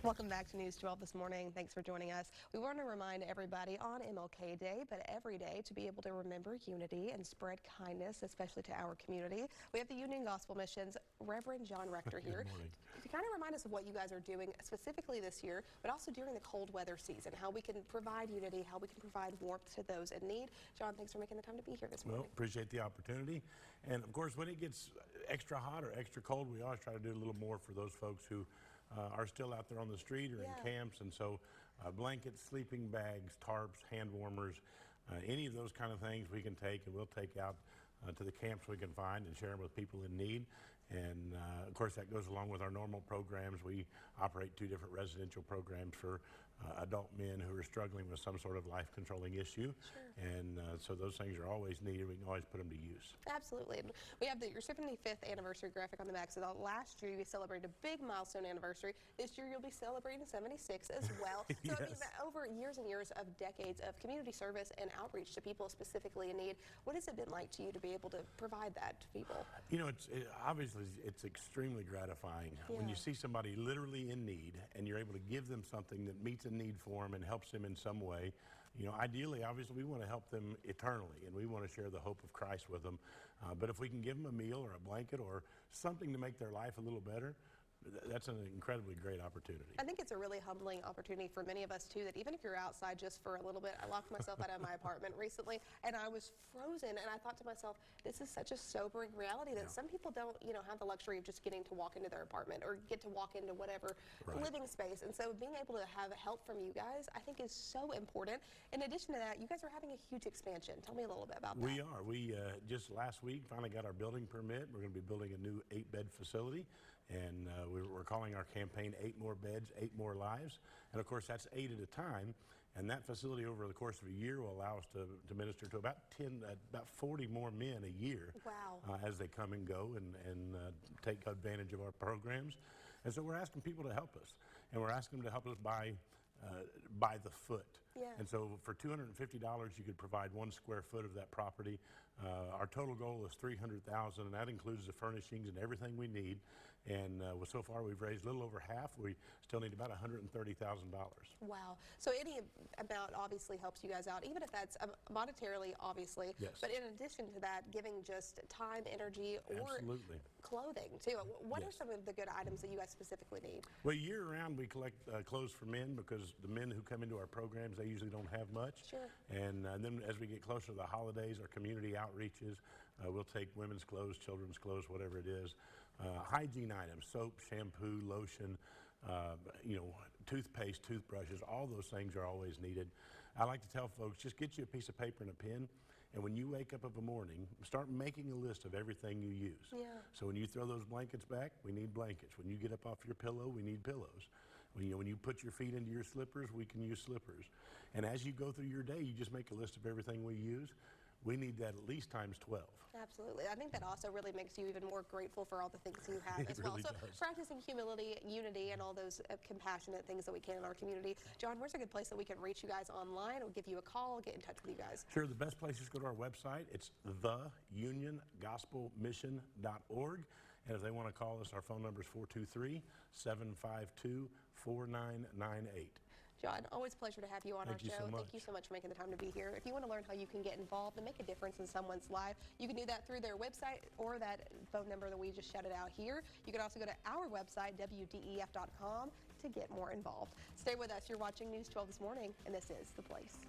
Welcome back to News 12 this morning. Thanks for joining us. We want to remind everybody on MLK Day, but every day, to be able to remember unity and spread kindness, especially to our community. We have the Union Gospel Mission's Reverend John Rector here. Good morning. To kind of remind us of what you guys are doing specifically this year, but also during the cold weather season, how we can provide unity, how we can provide warmth to those in need. John, thanks for making the time to be here this morning. Well, appreciate the opportunity. And of course, when it gets extra hot or extra cold, we always try to do a little more for those folks who are still out there on the street or in camps. And so blankets, sleeping bags, tarps, hand warmers, any of those kind of things we can take and we'll take out to the camps we can find and share them with people in need. And of course, that goes along with our normal programs. We operate 2 different residential programs for adult men who are struggling with some sort of life-controlling issue. Sure. And so those things are always needed. We can always put them to use. Absolutely. And we have your 75th anniversary graphic on the back. So last year you celebrated a big milestone anniversary. This year you'll be celebrating 76 as well. So Yes. I mean, over years and years of decades of community service and outreach to people specifically in need, what has it been like to you to be able to provide that to people? You know, obviously it's extremely gratifying when you see somebody literally in need and you're able to give them something that meets a need for them and helps them in some way. You know, ideally, obviously, we want to help them eternally and we want to share the hope of Christ with them. But if we can give them a meal or a blanket or something to make their life a little better, that's an incredibly great opportunity. I think it's a really humbling opportunity for many of us too, that even if you're outside just for a little bit, I locked myself out of my apartment recently and I was frozen and I thought to myself, this is such a sobering reality that some people don't, have the luxury of just getting to walk into their apartment or get to walk into whatever living space. And so being able to have help from you guys, I think is so important. In addition to that, you guys are having a huge expansion. Tell me a little bit about that. We are. We just last week finally got our building permit. We're going to be building a new 8-bed facility, and we're calling our campaign 8 More Beds, 8 More Lives. And of course, that's 8 at a time. And that facility over the course of a year will allow us to minister to about 40 more men a year. Wow. As they come and go and take advantage of our programs. And so we're asking people to help us. And we're asking them to help us by the foot. Yeah. And so for $250, you could provide 1 square foot of that property. Our total goal is $300,000, and that includes the furnishings and everything we need. And so far, we've raised a little over half. We still need about $130,000. Wow. So any amount obviously helps you guys out, even if that's monetarily, obviously. Yes. But in addition to that, giving just time, energy, or Absolutely. Clothing, too. What are some of the good items that you guys specifically need? Well, year-round, we collect clothes for men because the men who come into our programs, they usually don't have much. Sure. And then as we get closer to the holidays, our community outreaches, we'll take women's clothes, children's clothes, whatever it is. Hygiene items, soap, shampoo, lotion, toothpaste, toothbrushes, all those things are always needed. I like to tell folks, just get you a piece of paper and a pen, and when you wake up of a morning, start making a list of everything you use. Yeah. So when you throw those blankets back, we need blankets. When you get up off your pillow, we need pillows. When you put your feet into your slippers, we can use slippers. And as you go through your day, you just make a list of everything we use. We need that at least times 12. Absolutely. I think that also really makes you even more grateful for all the things you have as well. Really So does. practicing humility, unity, and all those compassionate things that we can in our community. John, where's a good place that we can reach you guys online or give you a call, get in touch with you guys? Sure, the best place is to go to our website. It's theuniongospelmission.org. And if they want to call us, our phone number is 423-752-4998. John, always a pleasure to have you on our show. So much. Thank you so much for making the time to be here. If you want to learn how you can get involved and make a difference in someone's life, you can do that through their website or that phone number that we just shouted out here. You can also go to our website, WDEF.com, to get more involved. Stay with us. You're watching News 12 this morning, and this is The Place.